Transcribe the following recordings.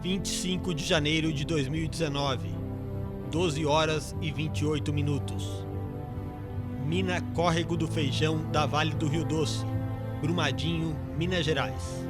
25 de janeiro de 2019, 12 horas e 28 minutos. Mina Córrego do Feijão da Vale do Rio Doce, Brumadinho, Minas Gerais.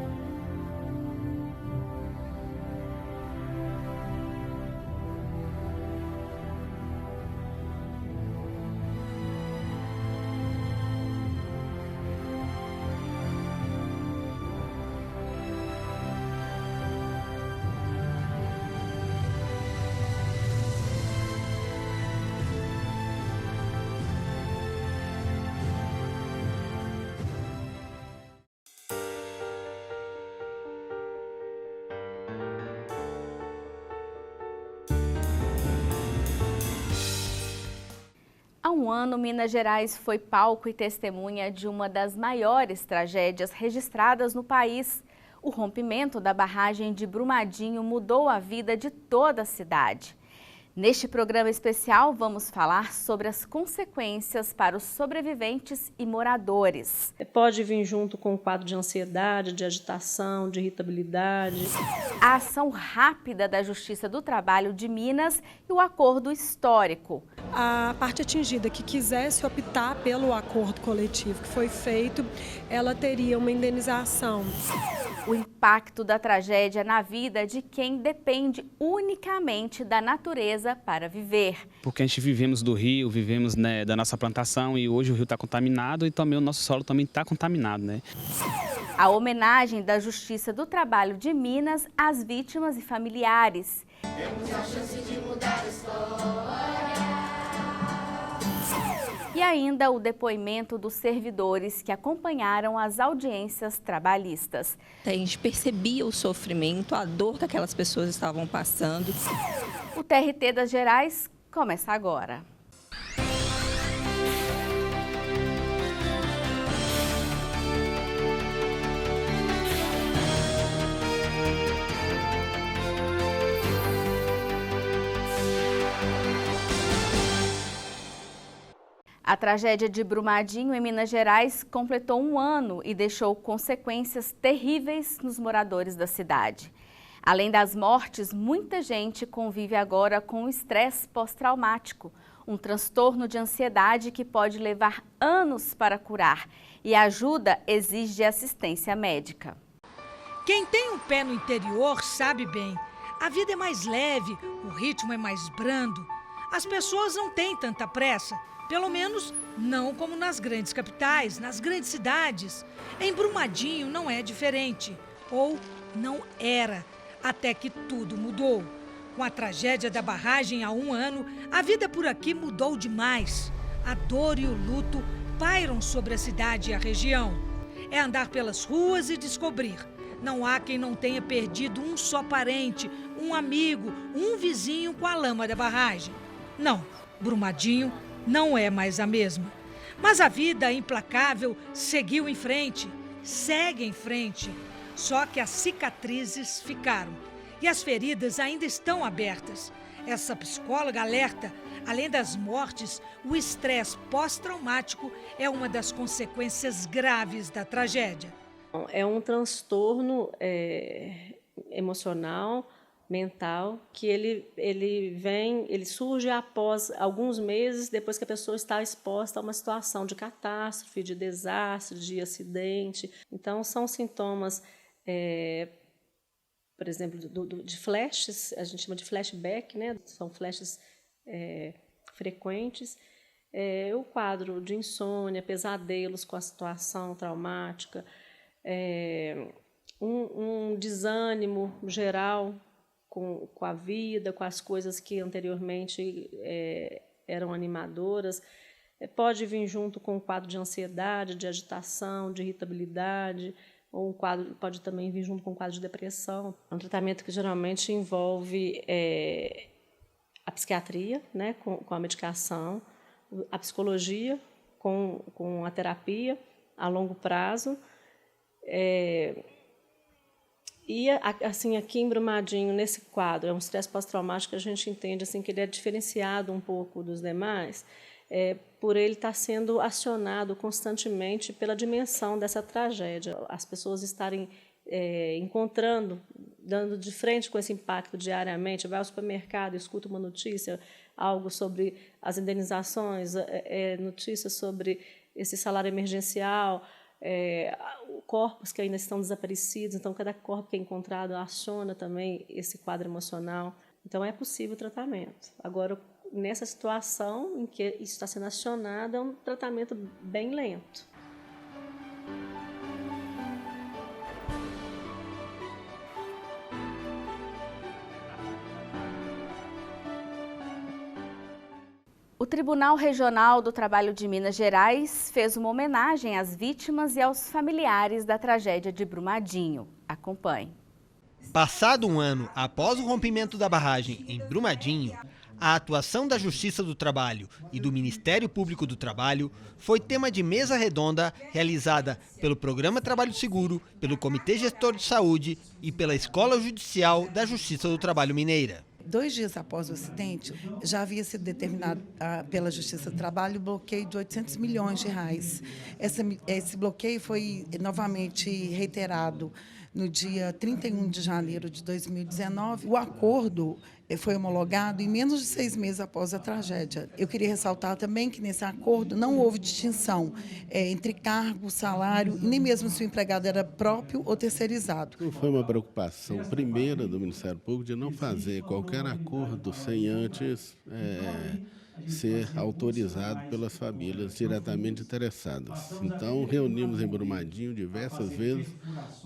Há um ano, Minas Gerais foi palco e testemunha de uma das maiores tragédias registradas no país. O rompimento da barragem de Brumadinho mudou a vida de toda a cidade. Neste programa especial, vamos falar sobre as consequências para os sobreviventes e moradores. Pode vir junto com o quadro de ansiedade, de agitação, de irritabilidade. A ação rápida da Justiça do Trabalho de Minas e o acordo histórico. A parte atingida que quisesse optar pelo acordo coletivo que foi feito, ela teria uma indenização. O impacto da tragédia na vida de quem depende unicamente da natureza para viver. Porque a gente vivemos do rio, vivemos, né, da nossa plantação e hoje o rio está contaminado e também o nosso solo também está contaminado, né? A homenagem da Justiça do Trabalho de Minas às vítimas e familiares. Temos a chance de mudar a história. E ainda o depoimento dos servidores que acompanharam as audiências trabalhistas. A gente percebia o sofrimento, a dor que aquelas pessoas estavam passando. O TRT das Gerais começa agora. A tragédia de Brumadinho, em Minas Gerais, completou um ano e deixou consequências terríveis nos moradores da cidade. Além das mortes, muita gente convive agora com o estresse pós-traumático, um transtorno de ansiedade que pode levar anos para curar, e a ajuda exige assistência médica. Quem tem um pé no interior sabe bem, a vida é mais leve, o ritmo é mais brando, as pessoas não têm tanta pressa. Pelo menos não como nas grandes capitais, nas grandes cidades. Em Brumadinho não é diferente, ou não era, até que tudo mudou. Com a tragédia da barragem há um ano, a vida por aqui mudou demais. A dor e o luto pairam sobre a cidade e a região. É andar pelas ruas e descobrir. Não há quem não tenha perdido um só parente, um amigo, um vizinho com a lama da barragem. Não, Brumadinho não é mais a mesma. Mas a vida implacável seguiu em frente, segue em frente. Só que as cicatrizes ficaram e as feridas ainda estão abertas. Essa psicóloga alerta, além das mortes, o estresse pós-traumático é uma das consequências graves da tragédia. É um transtorno emocional, mental, que ele surge após alguns meses, depois que a pessoa está exposta a uma situação de catástrofe, de desastre, de acidente. Então, são sintomas, por exemplo, de flashes, a gente chama de flashback, né? São flashes frequentes. O quadro de insônia, pesadelos com a situação traumática, um desânimo geral com a vida, com as coisas que anteriormente eram animadoras. Pode vir junto com um quadro de ansiedade, de agitação, de irritabilidade, ou pode também vir junto com um quadro de depressão. É um tratamento que geralmente envolve a psiquiatria, né, com a medicação, a psicologia com a terapia a longo prazo. E assim, aqui em Brumadinho, nesse quadro, é um estresse pós-traumático que a gente entende assim, que ele é diferenciado um pouco dos demais, por ele estar sendo acionado constantemente pela dimensão dessa tragédia. As pessoas estarem encontrando dando de frente com esse impacto diariamente, vai ao supermercado, escuta uma notícia, algo sobre as indenizações, notícias sobre esse salário emergencial, corpos que ainda estão desaparecidos, então cada corpo que é encontrado aciona também esse quadro emocional. Então é possível o tratamento. Agora, nessa situação em que isso está sendo acionado, é um tratamento bem lento. O Tribunal Regional do Trabalho de Minas Gerais fez uma homenagem às vítimas e aos familiares da tragédia de Brumadinho. Acompanhe. Passado um ano após o rompimento da barragem em Brumadinho, a atuação da Justiça do Trabalho e do Ministério Público do Trabalho foi tema de mesa redonda realizada pelo Programa Trabalho Seguro, pelo Comitê Gestor de Saúde e pela Escola Judicial da Justiça do Trabalho Mineira. 2 dias após o acidente, já havia sido determinado pela Justiça do Trabalho o bloqueio de R$800 milhões. Esse bloqueio foi novamente reiterado no dia 31 de janeiro de 2019. O acordo foi homologado em menos de 6 meses após a tragédia. Eu queria ressaltar também que nesse acordo não houve distinção entre cargo, salário, e nem mesmo se o empregado era próprio ou terceirizado. Foi uma preocupação primeira do Ministério Público de não fazer qualquer acordo sem antes ser autorizado pelas famílias diretamente interessadas. Então, reunimos em Brumadinho diversas vezes,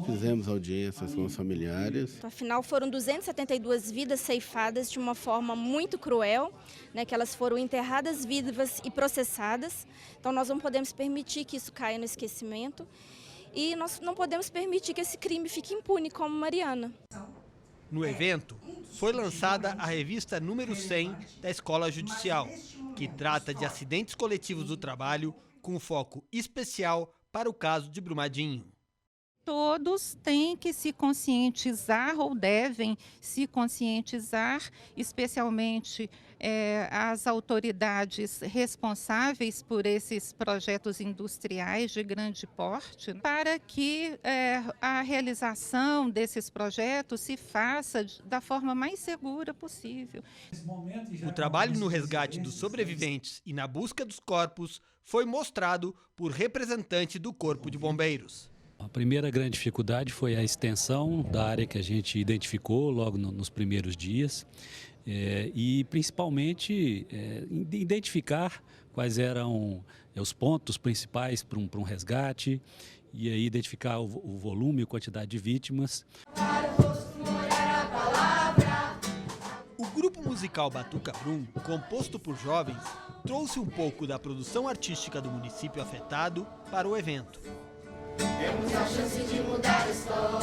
fizemos audiências com os familiares. Afinal, foram 272 vidas ceifadas de uma forma muito cruel, né, que elas foram enterradas vivas e processadas. Então, nós não podemos permitir que isso caia no esquecimento e nós não podemos permitir que esse crime fique impune como Mariana. No evento, foi lançada a revista número 100 da Escola Judicial, que trata de acidentes coletivos do trabalho, com foco especial para o caso de Brumadinho. Todos têm que se conscientizar ou devem se conscientizar, especialmente as autoridades responsáveis por esses projetos industriais de grande porte, para que a realização desses projetos se faça da forma mais segura possível. O trabalho no resgate dos sobreviventes e na busca dos corpos foi mostrado por representante do Corpo de Bombeiros. A primeira grande dificuldade foi a extensão da área que a gente identificou logo nos primeiros dias e principalmente identificar quais eram os pontos principais para um resgate e aí identificar o volume e a quantidade de vítimas. O grupo musical Batuca Brum, composto por jovens, trouxe um pouco da produção artística do município afetado para o evento. Temos a chance de mudar a história.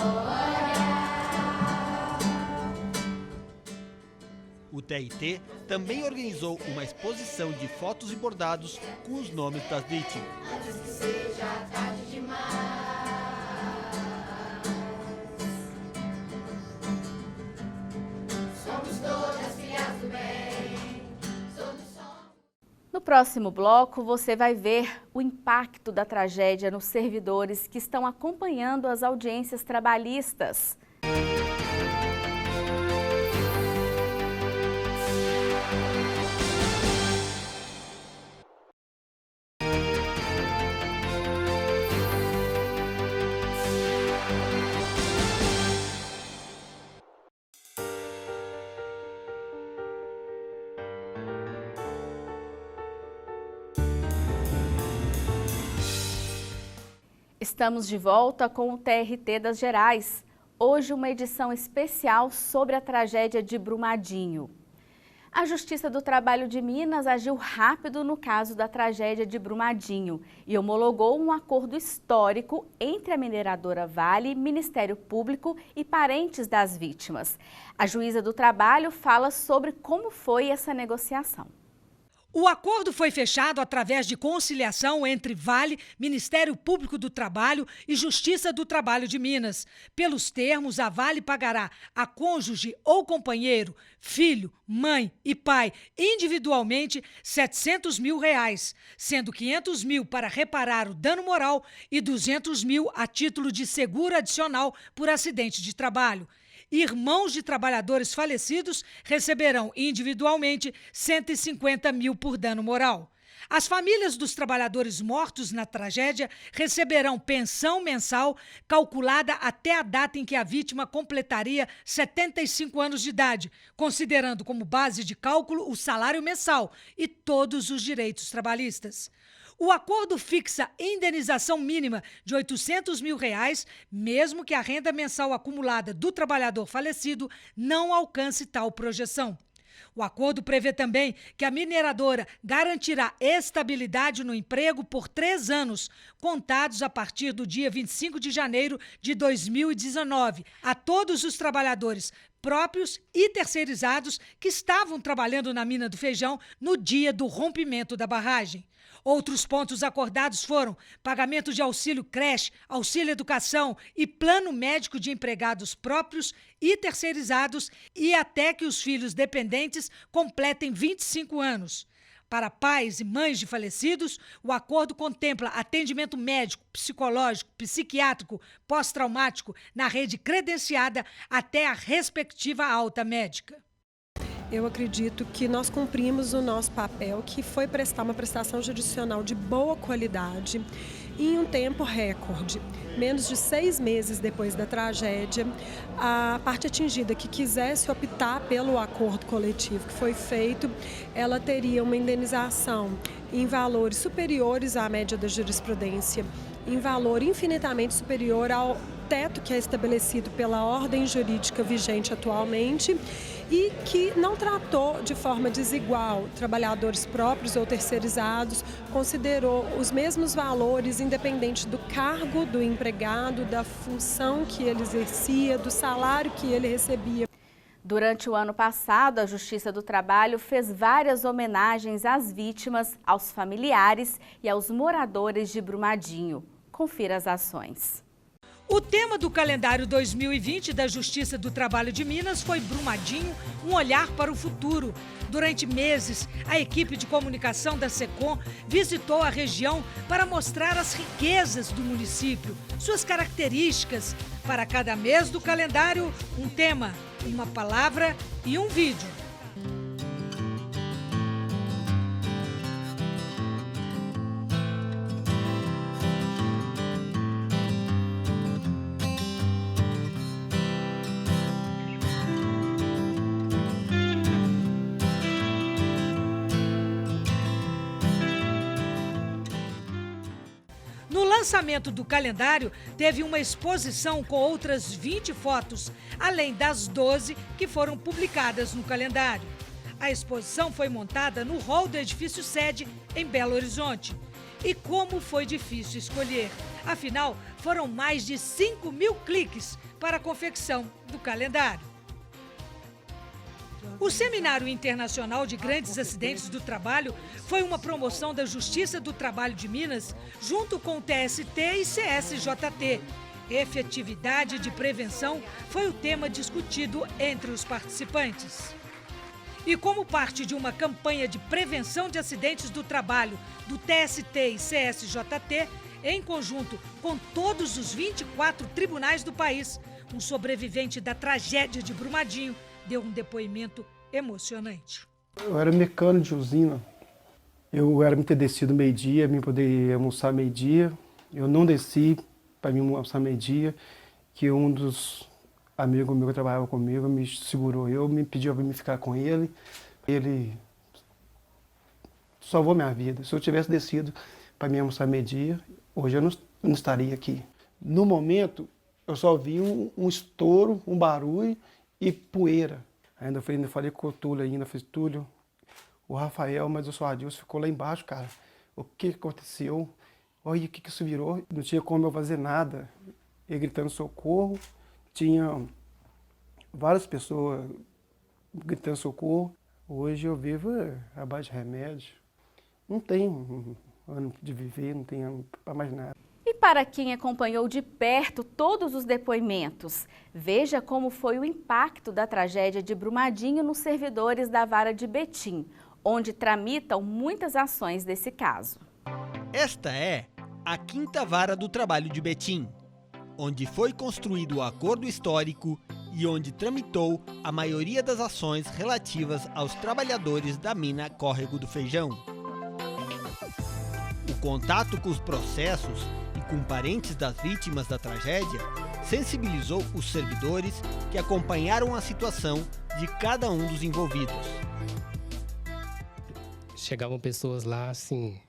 O TRT também organizou uma exposição de fotos e bordados com os nomes das vítimas. Antes que seja tarde demais. Somos todas filhas do bem. No próximo bloco, você vai ver o impacto da tragédia nos servidores que estão acompanhando as audiências trabalhistas. Estamos de volta com o TRT das Gerais. Hoje uma edição especial sobre a tragédia de Brumadinho. A Justiça do Trabalho de Minas agiu rápido no caso da tragédia de Brumadinho e homologou um acordo histórico entre a mineradora Vale, Ministério Público e parentes das vítimas. A juíza do trabalho fala sobre como foi essa negociação. O acordo foi fechado através de conciliação entre Vale, Ministério Público do Trabalho e Justiça do Trabalho de Minas. Pelos termos, a Vale pagará a cônjuge ou companheiro, filho, mãe e pai, individualmente, R$ 700 mil, sendo 500 mil para reparar o dano moral e 200 mil a título de seguro adicional por acidente de trabalho. irmãos de trabalhadores falecidos receberão individualmente 150 mil por dano moral. As famílias dos trabalhadores mortos na tragédia receberão pensão mensal calculada até a data em que a vítima completaria 75 anos de idade, considerando como base de cálculo o salário mensal e todos os direitos trabalhistas. O acordo fixa indenização mínima de R$ 800 mil, mesmo que a renda mensal acumulada do trabalhador falecido não alcance tal projeção. O acordo prevê também que a mineradora garantirá estabilidade no emprego por 3 anos, contados a partir do dia 25 de janeiro de 2019, a todos os trabalhadores próprios e terceirizados que estavam trabalhando na mina do Feijão no dia do rompimento da barragem. Outros pontos acordados foram pagamento de auxílio creche, auxílio educação e plano médico de empregados próprios e terceirizados e até que os filhos dependentes completem 25 anos. Para pais e mães de falecidos, o acordo contempla atendimento médico, psicológico, psiquiátrico, pós-traumático na rede credenciada até a respectiva alta médica. Eu acredito que nós cumprimos o nosso papel, que foi prestar uma prestação jurisdicional de boa qualidade em um tempo recorde. Menos de 6 meses depois da tragédia, a parte atingida que quisesse optar pelo acordo coletivo que foi feito, ela teria uma indenização em valores superiores à média da jurisprudência, em valor infinitamente superior ao teto que é estabelecido pela ordem jurídica vigente atualmente e que não tratou de forma desigual trabalhadores próprios ou terceirizados, considerou os mesmos valores independente do cargo do empregado, da função que ele exercia, do salário que ele recebia. Durante o ano passado, a Justiça do Trabalho fez várias homenagens às vítimas, aos familiares e aos moradores de Brumadinho. Confira as ações. O tema do calendário 2020 da Justiça do Trabalho de Minas foi Brumadinho, um olhar para o futuro. Durante meses, a equipe de comunicação da SECOM visitou a região para mostrar as riquezas do município, suas características. Para cada mês do calendário, um tema, uma palavra e um vídeo. No lançamento do calendário, teve uma exposição com outras 20 fotos, além das 12 que foram publicadas no calendário. A exposição foi montada no hall do edifício sede, em Belo Horizonte. E como foi difícil escolher? Afinal, foram mais de 5 mil cliques para a confecção do calendário. O Seminário Internacional de Grandes Acidentes do Trabalho foi uma promoção da Justiça do Trabalho de Minas, junto com o TST e CSJT. Efetividade de prevenção foi o tema discutido entre os participantes. E como parte de uma campanha de prevenção de acidentes do trabalho do TST e CSJT, em conjunto com todos os 24 tribunais do país, um sobrevivente da tragédia de Brumadinho deu um depoimento emocionante. Eu era mecânico de usina. Eu era me ter descido meio-dia, me poder almoçar meio-dia. Eu não desci para mim almoçar meio-dia, que um dos amigos meus que trabalhava comigo me segurou, me pediu para me ficar com ele. Ele salvou minha vida. Se eu tivesse descido para mim almoçar meio-dia, hoje eu não estaria aqui. No momento, eu só vi um estouro, um barulho e poeira. Ainda falei com o Túlio ainda, falei, Túlio, o Rafael, mas o seu Adilson ficou lá embaixo, cara. O que aconteceu? Olha, o que isso virou? Não tinha como eu fazer nada. Ele gritando socorro, tinha várias pessoas gritando socorro. Hoje eu vivo à base de remédio. Não tenho ano de viver, não tenho para mais nada. E para quem acompanhou de perto todos os depoimentos, veja como foi o impacto da tragédia de Brumadinho nos servidores da Vara de Betim, onde tramitam muitas ações desse caso. Esta é a 5ª Vara do Trabalho de Betim, onde foi construído o acordo histórico e onde tramitou a maioria das ações relativas aos trabalhadores da mina Córrego do Feijão. O contato com os processos e com parentes das vítimas da tragédia sensibilizou os servidores que acompanharam a situação de cada um dos envolvidos. Chegavam pessoas lá, assim,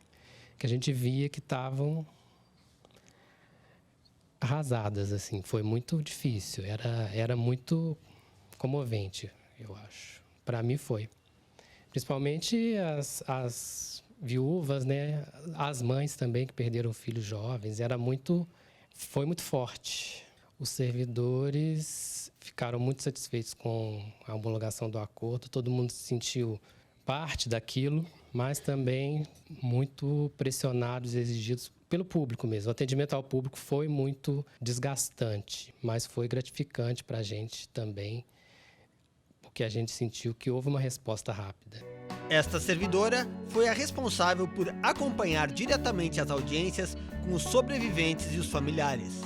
que a gente via que estavam arrasadas, assim. Foi muito difícil, era muito comovente, eu acho. Para mim foi. Principalmente as viúvas, né? As mães também que perderam filhos jovens. Foi muito forte. Os servidores ficaram muito satisfeitos com a homologação do acordo. Todo mundo se sentiu parte daquilo, mas também muito pressionados e exigidos pelo público mesmo. O atendimento ao público foi muito desgastante, mas foi gratificante para a gente também, porque a gente sentiu que houve uma resposta rápida. Esta servidora foi a responsável por acompanhar diretamente as audiências com os sobreviventes e os familiares.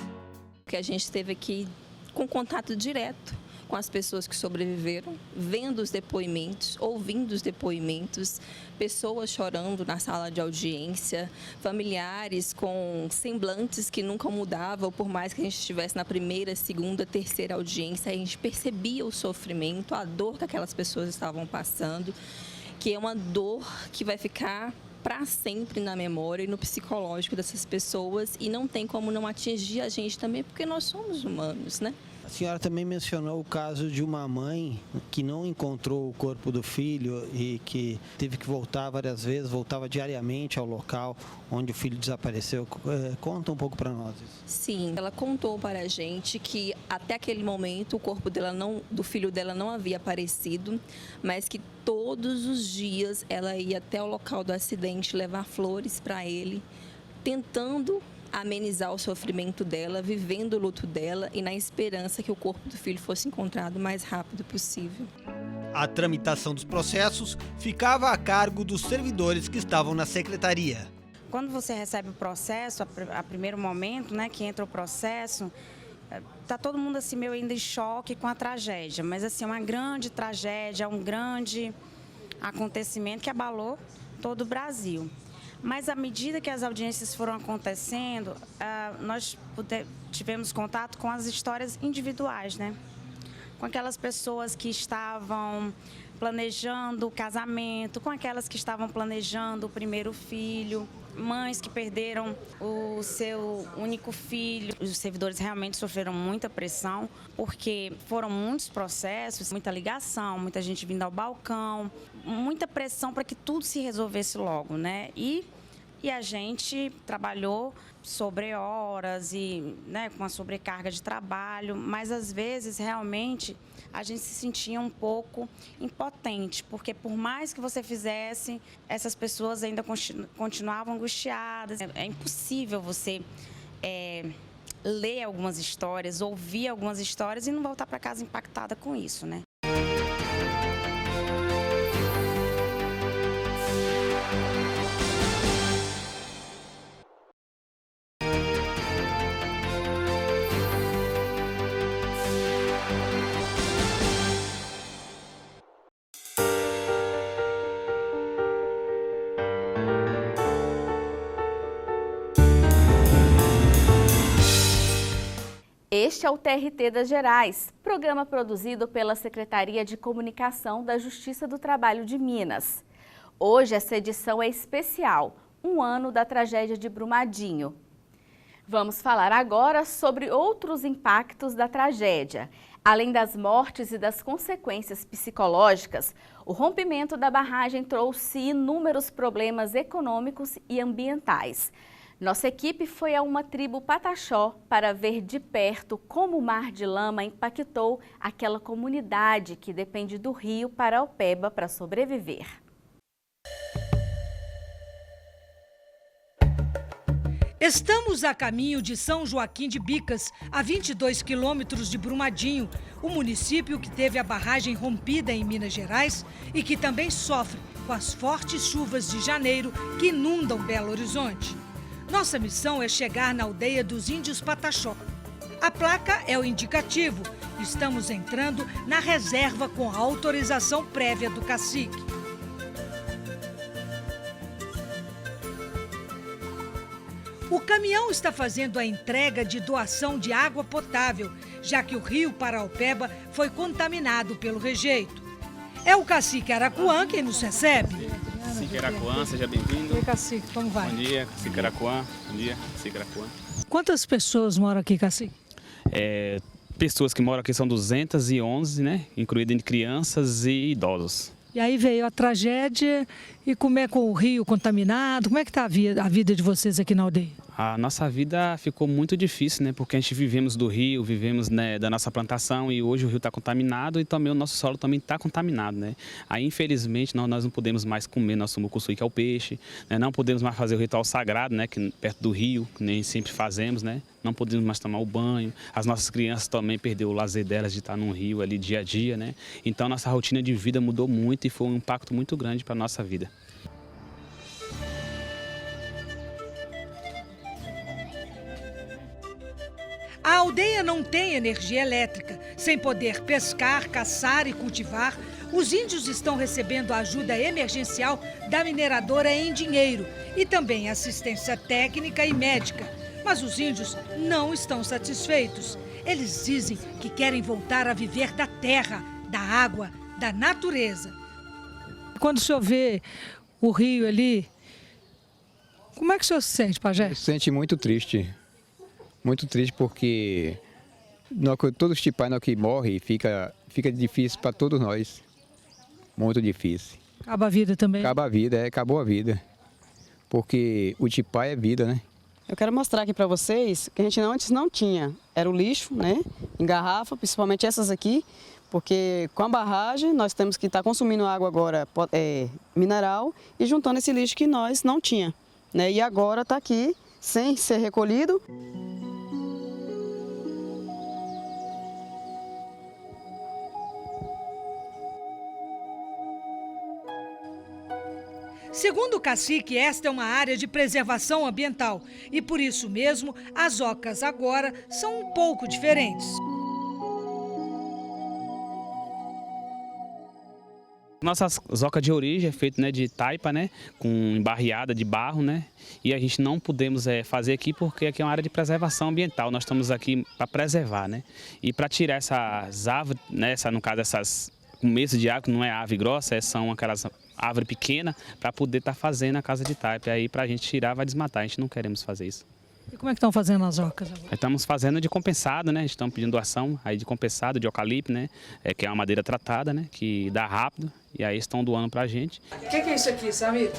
Que a gente esteve aqui com contato direto com as pessoas que sobreviveram, vendo os depoimentos, ouvindo os depoimentos, pessoas chorando na sala de audiência, familiares com semblantes que nunca mudavam, por mais que a gente estivesse na primeira, segunda, terceira audiência, a gente percebia o sofrimento, a dor que aquelas pessoas estavam passando, que é uma dor que vai ficar para sempre na memória e no psicológico dessas pessoas, e não tem como não atingir a gente também, porque nós somos humanos, né? A senhora também mencionou o caso de uma mãe que não encontrou o corpo do filho e que teve que voltar várias vezes, voltava diariamente ao local onde o filho desapareceu. Conta um pouco para nós isso. Sim, ela contou para a gente que até aquele momento o corpo do filho dela não havia aparecido, mas que todos os dias ela ia até o local do acidente levar flores para ele, tentando amenizar o sofrimento dela, vivendo o luto dela e na esperança que o corpo do filho fosse encontrado o mais rápido possível. A tramitação dos processos ficava a cargo dos servidores que estavam na secretaria. Quando você recebe o processo, a primeiro momento, né, que entra o processo, tá todo mundo assim meio ainda em choque com a tragédia, mas assim, uma grande tragédia, um grande acontecimento que abalou todo o Brasil. Mas à medida que as audiências foram acontecendo, nós tivemos contato com as histórias individuais, né? Com aquelas pessoas que estavam planejando o casamento, com aquelas que estavam planejando o primeiro filho, mães que perderam o seu único filho. Os servidores realmente sofreram muita pressão, porque foram muitos processos, muita ligação, muita gente vindo ao balcão, muita pressão para que tudo se resolvesse logo, né? E a gente trabalhou sobre horas e, né, com a sobrecarga de trabalho, mas às vezes realmente a gente se sentia um pouco impotente, porque por mais que você fizesse, essas pessoas ainda continuavam angustiadas. É impossível você ler algumas histórias, ouvir algumas histórias e não voltar para casa impactada com isso, né? Este é o TRT das Gerais, programa produzido pela Secretaria de Comunicação da Justiça do Trabalho de Minas. Hoje essa edição é especial, um ano da tragédia de Brumadinho. Vamos falar agora sobre outros impactos da tragédia. Além das mortes e das consequências psicológicas, o rompimento da barragem trouxe inúmeros problemas econômicos e ambientais. Nossa equipe foi a uma tribo Pataxó para ver de perto como o mar de lama impactou aquela comunidade que depende do rio Paraopeba para sobreviver. Estamos a caminho de São Joaquim de Bicas, a 22 quilômetros de Brumadinho, o município que teve a barragem rompida em Minas Gerais e que também sofre com as fortes chuvas de janeiro que inundam Belo Horizonte. Nossa missão é chegar na aldeia dos índios Pataxó. A placa é o indicativo estamos entrando na reserva com a autorização prévia do cacique. O caminhão está fazendo a entrega de doação de água potável, já que o rio Paraupeba foi contaminado pelo rejeito. É o cacique Aracuã quem nos recebe. Cacique Aracuã, seja bem-vindo. Oi, cacique, como vai? Bom dia, cacique Aracuã. Bom dia, cacique Aracuã. Quantas pessoas moram aqui, cacique? Pessoas que moram aqui são 211, né? Incluindo crianças e idosos. E aí veio a tragédia, e como é com o rio contaminado? Como é que está a vida de vocês aqui na aldeia? A nossa vida ficou muito difícil, né? Porque a gente vivemos do rio, vivemos, né, da nossa plantação e hoje o rio está contaminado e também o nosso solo também está contaminado, né? Aí, infelizmente, nós não podemos mais comer nosso mucuçu, que é o peixe, né? Não podemos mais fazer o ritual sagrado, né? Que perto do rio, que nem sempre fazemos, né? Não podemos mais tomar o banho. As nossas crianças também perderam o lazer delas de estar no rio ali dia a dia, né? Então, nossa rotina de vida mudou muito e foi um impacto muito grande para a nossa vida. A aldeia não tem energia elétrica. Sem poder pescar, caçar e cultivar, os índios estão recebendo ajuda emergencial da mineradora em dinheiro e também assistência técnica e médica. Mas os índios não estão satisfeitos. Eles dizem que querem voltar a viver da terra, da água, da natureza. Quando o senhor vê o rio ali, como é que o senhor se sente, pajé? Se sente muito triste. Muito triste porque todos os tipais que morrem fica difícil para todos nós. Muito difícil. Acaba a vida também? Acaba a vida, acabou a vida. Porque o tipai é vida, né? Eu quero mostrar aqui para vocês que a gente antes não tinha. Era o lixo, né? Em garrafa, principalmente essas aqui. Porque com a barragem nós temos que estar consumindo água agora mineral e juntando esse lixo que nós não tinha, né? E agora está aqui sem ser recolhido. Segundo o cacique, esta é uma área de preservação ambiental e, por isso mesmo, as ocas agora são um pouco diferentes. Nossa zoca de origem é feita, né, de taipa, né, com embarreada de barro, né, e a gente não podemos fazer aqui porque aqui é uma área de preservação ambiental. Nós estamos aqui para preservar, né, e para tirar essas árvores, né, no caso essas começo de árvore, que não é árvore grossa, são aquelas árvore pequena, para poder estar fazendo a casa de taipa. Aí para a gente tirar vai desmatar, a gente não queremos fazer isso. E como é que estão fazendo as ocas agora? Estamos fazendo de compensado, né? Estamos pedindo doação aí de compensado, de eucalipto, né? Que é uma madeira tratada, né? Que dá rápido. E aí estão doando pra gente. O que é isso aqui, Samir?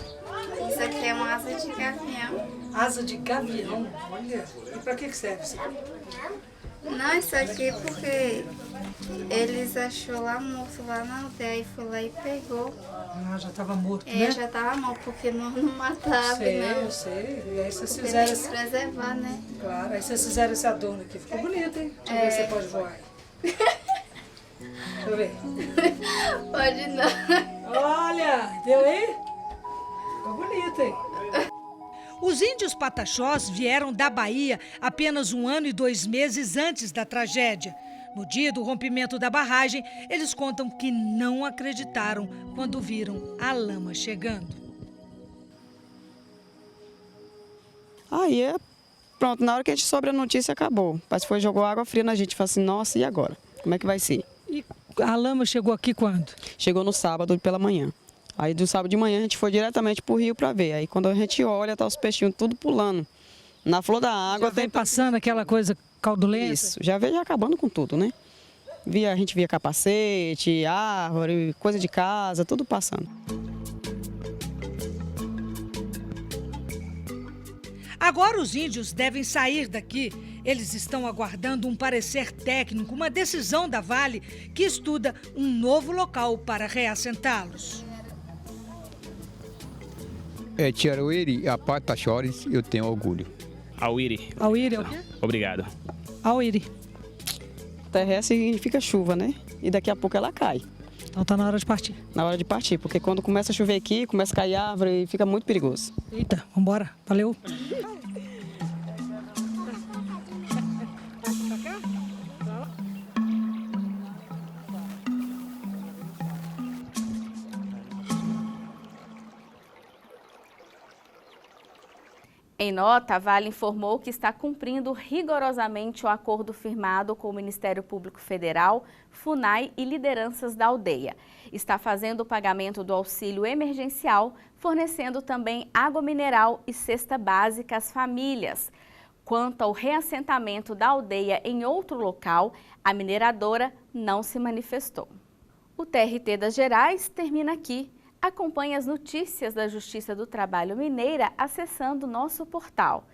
Isso aqui é uma asa de gavião. Asa de gavião? Olha. E pra que serve isso aqui? Não, isso aqui é porque eles achou lá morto lá na aldeia e foi lá e pegou. Ah, já estava morto, né? Já estava morto, porque não matava, sei, não. Eu sei, e aí vocês porque fizeram... tem que preservar, né? Claro, aí vocês fizeram esse adorno aqui, ficou bonito, hein? Deixa eu ver se você pode voar. Deixa eu ver. Pode não. Olha, deu aí? Ficou bonito, hein? Os índios pataxós vieram da Bahia apenas 1 ano e 2 meses antes da tragédia. No dia do rompimento da barragem, eles contam que não acreditaram quando viram a lama chegando. Aí, pronto, na hora que a gente soube a notícia, acabou. O pai foi, jogou água fria na gente, falou assim, nossa, e agora? Como é que vai ser? E a lama chegou aqui quando? Chegou no sábado pela manhã. Aí do sábado de manhã a gente foi diretamente pro rio para ver. Aí quando a gente olha, tá os peixinhos tudo pulando. Na flor da água. Já vem passando aquela coisa caudulenta? Isso, já veio acabando com tudo, né? A gente via capacete, árvore, coisa de casa, tudo passando. Agora os índios devem sair daqui. Eles estão aguardando um parecer técnico, uma decisão da Vale que estuda um novo local para reassentá-los. Tiaruiri, a Pataxós, eu tenho orgulho. Auiri. Auiri é o quê? Obrigado. Auiri. Terrestre significa chuva, né? E daqui a pouco ela cai. Então tá na hora de partir. Na hora de partir, porque quando começa a chover aqui, começa a cair árvore e fica muito perigoso. Eita, vambora. Valeu. Em nota, a Vale informou que está cumprindo rigorosamente o acordo firmado com o Ministério Público Federal, FUNAI e lideranças da aldeia. Está fazendo o pagamento do auxílio emergencial, fornecendo também água mineral e cesta básica às famílias. Quanto ao reassentamento da aldeia em outro local, a mineradora não se manifestou. O TRT das Gerais termina aqui. Acompanhe as notícias da Justiça do Trabalho Mineira acessando nosso portal.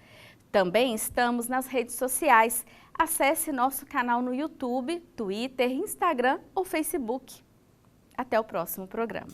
Também estamos nas redes sociais. Acesse nosso canal no YouTube, Twitter, Instagram ou Facebook. Até o próximo programa.